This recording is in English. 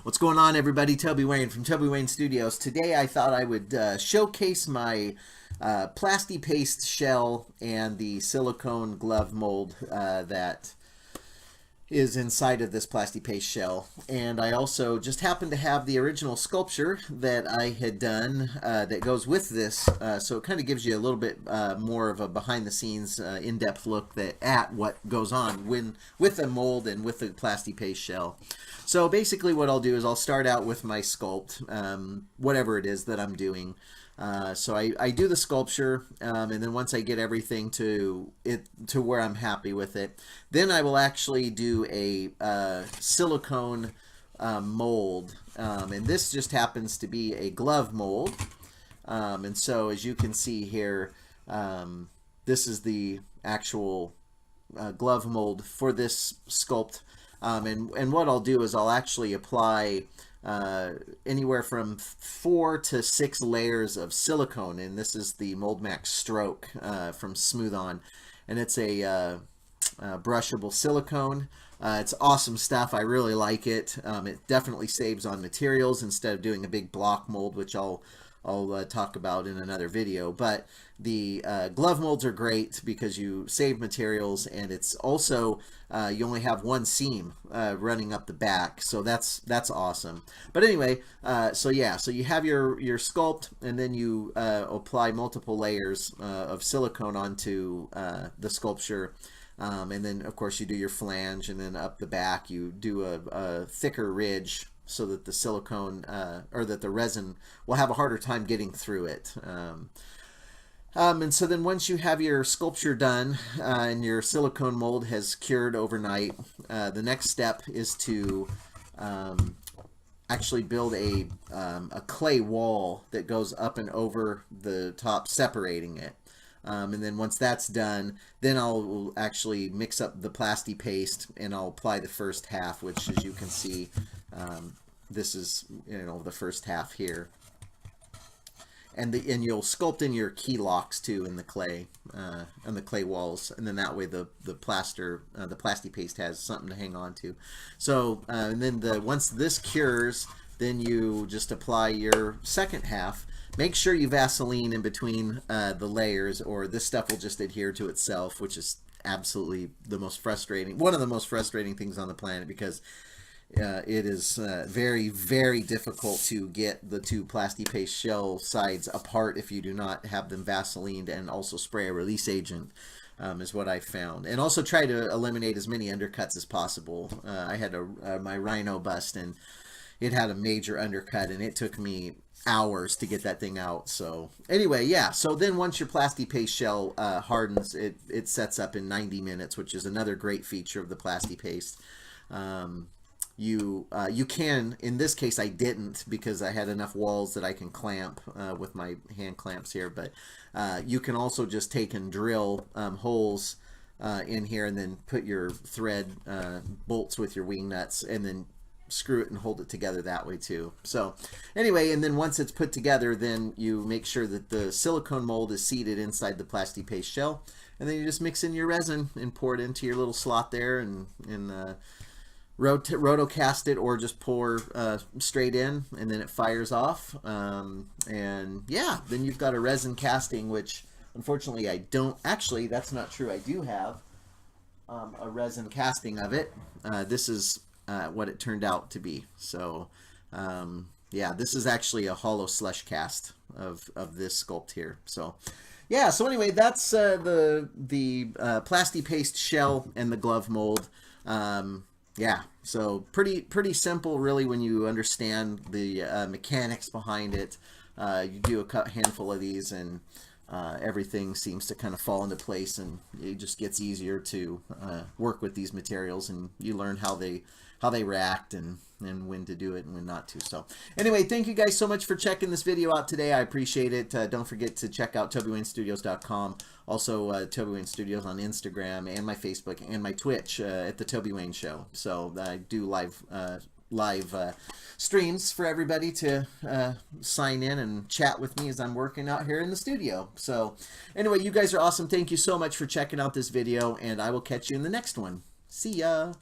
What's going on, everybody? Toby Wayne from Toby Wayne Studios. Today I thought I would showcase my plasti paste shell and the silicone glove mold that is inside of this plasti paste shell. And I also just happened to have the original sculpture that I had done that goes with this, so it kind of gives you a little bit more of a behind-the-scenes in-depth look at what goes on with the mold and with the plasti paste shell. So basically what I'll do is I'll start out with my sculpt, whatever it is that I'm doing. So I do the sculpture, and then once I get everything to where I'm happy with it, then I will actually do a silicone mold, and this just happens to be a glove mold. And so as you can see here, this is the actual glove mold for this sculpt. And what I'll do is I'll actually apply anywhere from 4 to 6 layers of silicone, and this is the Mold Max Stroke from Smooth On, and it's a brushable silicone. It's awesome stuff. I really like it. It definitely saves on materials instead of doing a big block mold, which I'll talk about in another video. But the glove molds are great because you save materials, and it's also you only have one seam running up the back, so that's awesome. But anyway, so yeah, so you have your sculpt, and then you apply multiple layers of silicone onto the sculpture. And then of course you do your flange, and then up the back you do a thicker ridge so that the silicone or that the resin will have a harder time getting through it. And so then once you have your sculpture done and your silicone mold has cured overnight, the next step is to actually build a clay wall that goes up and over the top, separating it. And then once that's done, then I'll actually mix up the plasti paste, and I'll apply the first half, which, as you can see, this is, you know, the first half here. And you'll sculpt in your key locks too in the clay, on the clay walls, and then that way the plasti paste has something to hang on to. So and then once this cures, then you just apply your second half. Make sure you Vaseline in between the layers, or this stuff will just adhere to itself, which is absolutely the most frustrating, one of the most frustrating things on the planet, because it is very, very difficult to get the two plasti paste shell sides apart if you do not have them Vaselined and also spray a release agent, is what I found. And also try to eliminate as many undercuts as possible. I had my Rhino bust, and it had a major undercut, and it took me hours to get that thing out. So anyway, yeah, so then once your plasti paste shell hardens, it sets up in 90 minutes, which is another great feature of the plasti paste. You can, in this case I didn't, because I had enough walls that I can clamp with my hand clamps here, but you can also just take and drill holes in here, and then put your thread bolts with your wing nuts, and then screw it and hold it together that way too. So anyway, and then once it's put together, then you make sure that the silicone mold is seated inside the plasti paste shell, and then you just mix in your resin and pour it into your little slot there, and rotocast it, or just pour straight in, and then it fires off. And yeah, then you've got a resin casting, which unfortunately I don't, actually that's not true, I do have a resin casting of it. This is what it turned out to be. So yeah, this is actually a hollow slush cast of this sculpt here. So yeah, so anyway, that's the plasti paste shell and the glove mold. Yeah, so pretty simple really when you understand the mechanics behind it. You do a handful of these, and everything seems to kind of fall into place, and it just gets easier to work with these materials, and you learn how they react, and when to do it and when not to. So anyway, thank you guys so much for checking this video out today. I appreciate it. Don't forget to check out TobyWayneStudios.com. Also Toby Wayne Studios on Instagram, and my Facebook, and my Twitch at the Toby Wayne Show. So I do live streams for everybody to sign in and chat with me as I'm working out here in the studio. So anyway, you guys are awesome. Thank you so much for checking out this video, and I will catch you in the next one. See ya.